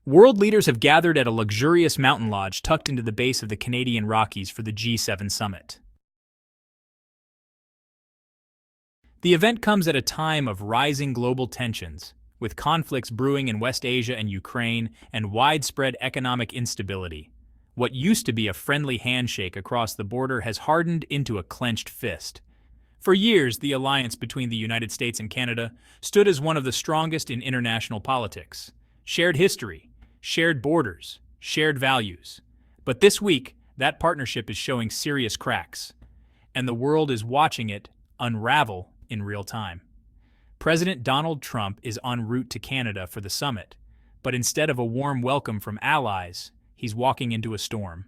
World leaders have gathered at a luxurious mountain lodge tucked into the base of the Canadian Rockies for the G7 summit. The event comes at a time of rising global tensions, with conflicts brewing in West Asia and Ukraine and widespread economic instability. What used to be a friendly handshake across the border has hardened into a clenched fist. For years, the alliance between the United States and Canada stood as one of the strongest in international politics. Shared history, shared borders, shared values. But this week, that partnership is showing serious cracks, and the world is watching it unravel in real time. President Donald Trump is en route to Canada for the summit, but instead of a warm welcome from allies, he's walking into a storm.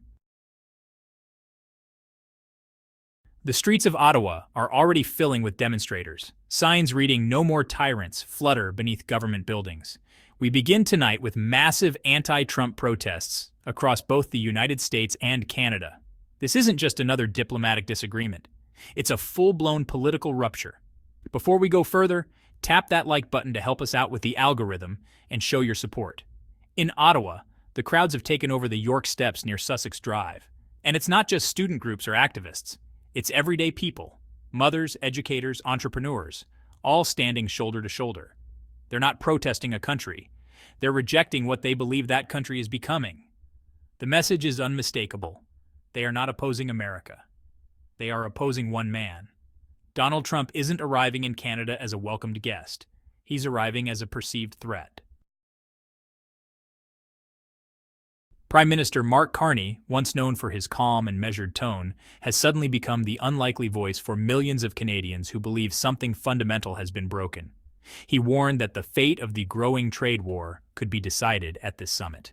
The streets of Ottawa are already filling with demonstrators. Signs reading "No More Tyrants" flutter beneath government buildings. We begin tonight with massive anti-Trump protests across both the United States and Canada. This isn't just another diplomatic disagreement. It's a full-blown political rupture. Before we go further, tap that like button to help us out with the algorithm and show your support. In Ottawa, the crowds have taken over the York Steps near Sussex Drive. And it's not just student groups or activists. It's everyday people, mothers, educators, entrepreneurs, all standing shoulder to shoulder. They're not protesting a country. They're rejecting what they believe that country is becoming. The message is unmistakable. They are not opposing America. They are opposing one man. Donald Trump isn't arriving in Canada as a welcomed guest. He's arriving as a perceived threat. Prime Minister Mark Carney, once known for his calm and measured tone, has suddenly become the unlikely voice for millions of Canadians who believe something fundamental has been broken. He warned that the fate of the growing trade war could be decided at this summit.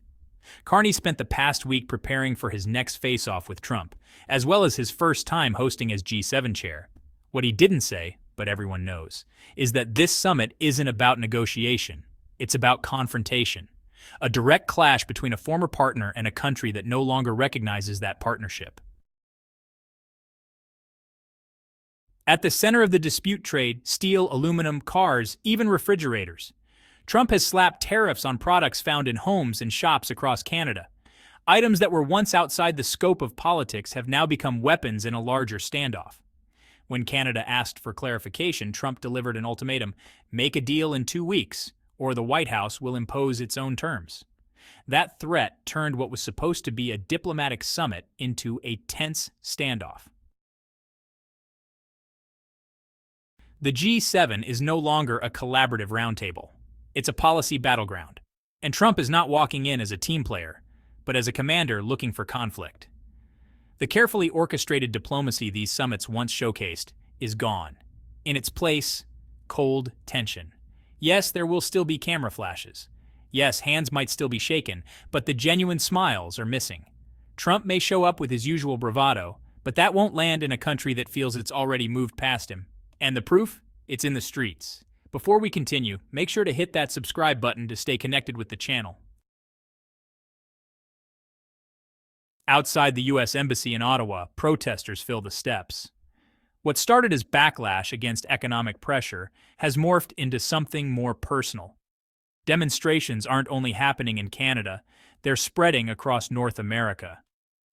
Carney spent the past week preparing for his next face-off with Trump, as well as his first time hosting as G7 chair. What he didn't say, but everyone knows, is that this summit isn't about negotiation. It's about confrontation. A direct clash between a former partner and a country that no longer recognizes that partnership. At the center of the dispute trade, steel, aluminum, cars, even refrigerators. Trump has slapped tariffs on products found in homes and shops across Canada. Items that were once outside the scope of politics have now become weapons in a larger standoff. When Canada asked for clarification, Trump delivered an ultimatum: make a deal in 2 weeks, or the White House will impose its own terms. That threat turned what was supposed to be a diplomatic summit into a tense standoff. The G7 is no longer a collaborative roundtable. It's a policy battleground. And Trump is not walking in as a team player, but as a commander looking for conflict. The carefully orchestrated diplomacy these summits once showcased is gone. In its place, cold tension. Yes, there will still be camera flashes. Yes, hands might still be shaken, but the genuine smiles are missing. Trump may show up with his usual bravado, but that won't land in a country that feels it's already moved past him. And the proof? It's in the streets. Before we continue, make sure to hit that subscribe button to stay connected with the channel. Outside the U.S. Embassy in Ottawa, protesters fill the steps. What started as backlash against economic pressure has morphed into something more personal. Demonstrations aren't only happening in Canada, they're spreading across North America.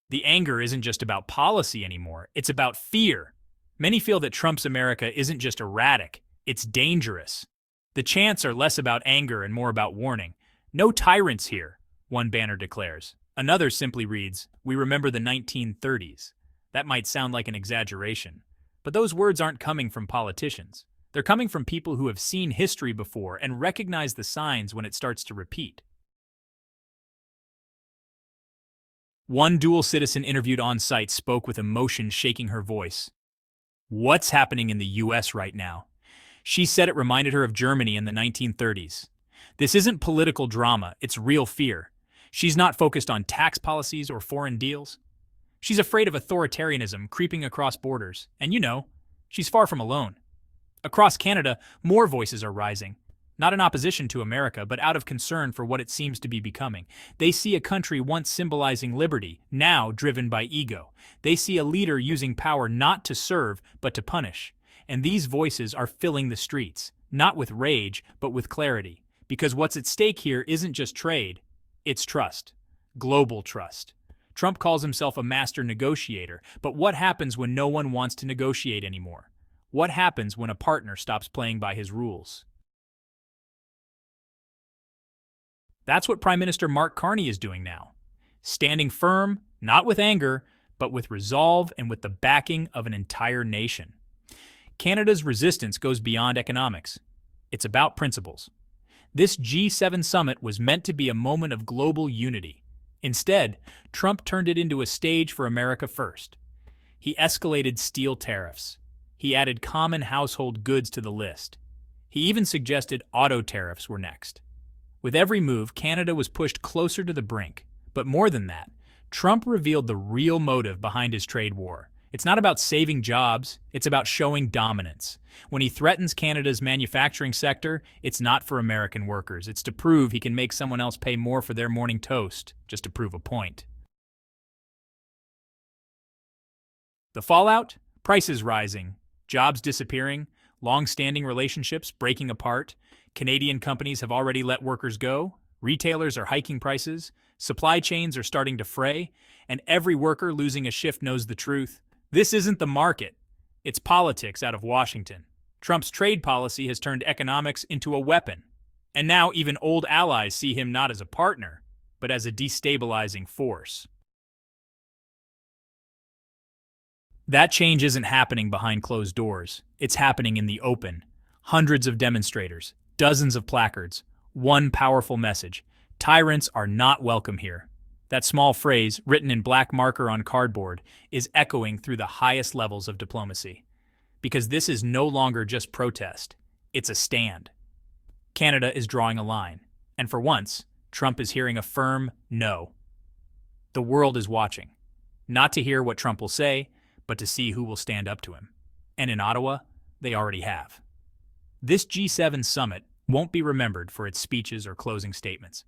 The anger isn't just about policy anymore, it's about fear. Many feel that Trump's America isn't just erratic, it's dangerous. The chants are less about anger and more about warning. No tyrants here, one banner declares. Another simply reads, "We remember the 1930s. That might sound like an exaggeration, but those words aren't coming from politicians. They're coming from people who have seen history before and recognize the signs when it starts to repeat. One dual citizen interviewed on site spoke with emotion shaking her voice. What's happening in the US right now? She said it reminded her of Germany in the 1930s. This isn't political drama, it's real fear. She's not focused on tax policies or foreign deals. She's afraid of authoritarianism creeping across borders, and she's far from alone. Across Canada, more voices are rising, not in opposition to America, but out of concern for what it seems to be becoming. They see a country once symbolizing liberty, now driven by ego. They see a leader using power not to serve, but to punish. And these voices are filling the streets, not with rage, but with clarity. Because what's at stake here isn't just trade, It's trust. Global trust. Trump calls himself a master negotiator, but what happens when no one wants to negotiate anymore? What happens when a partner stops playing by his rules? That's what Prime Minister Mark Carney is doing now. Standing firm, not with anger, but with resolve and with the backing of an entire nation. Canada's resistance goes beyond economics. It's about principles. This G7 summit was meant to be a moment of global unity. Instead, Trump turned it into a stage for America first. He escalated steel tariffs. He added common household goods to the list. He even suggested auto tariffs were next. With every move, Canada was pushed closer to the brink. But more than that, Trump revealed the real motive behind his trade war. It's not about saving jobs, it's about showing dominance. When he threatens Canada's manufacturing sector, it's not for American workers. It's to prove he can make someone else pay more for their morning toast, just to prove a point. The fallout? Prices rising, jobs disappearing, long-standing relationships breaking apart. Canadian companies have already let workers go. Retailers are hiking prices. Supply chains are starting to fray. And every worker losing a shift knows the truth. This isn't the market. It's politics out of Washington. Trump's trade policy has turned economics into a weapon. And now even old allies see him not as a partner, but as a destabilizing force. That change isn't happening behind closed doors. It's happening in the open. Hundreds of demonstrators, dozens of placards, one powerful message. Tyrants are not welcome here. That small phrase, written in black marker on cardboard, is echoing through the highest levels of diplomacy. Because this is no longer just protest. It's a stand. Canada is drawing a line. And for once, Trump is hearing a firm no. The world is watching. Not to hear what Trump will say, but to see who will stand up to him. And in Ottawa, they already have. This G7 summit won't be remembered for its speeches or closing statements.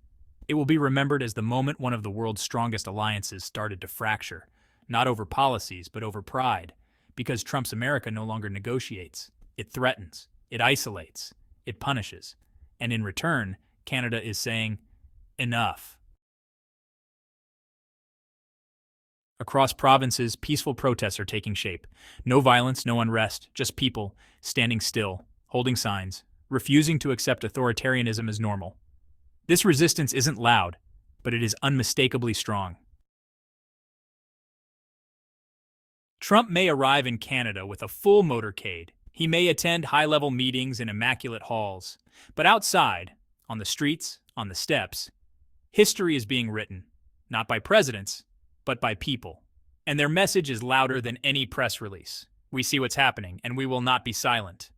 It will be remembered as the moment one of the world's strongest alliances started to fracture, not over policies, but over pride, because Trump's America no longer negotiates. It threatens, it isolates, it punishes. And in return, Canada is saying, enough. Across provinces, peaceful protests are taking shape. No violence, no unrest, just people standing still, holding signs, refusing to accept authoritarianism as normal. This resistance isn't loud, but it is unmistakably strong. Trump may arrive in Canada with a full motorcade. He may attend high-level meetings in immaculate halls. But outside, on the streets, on the steps, history is being written, not by presidents, but by people. And their message is louder than any press release. We see what's happening, and we will not be silent.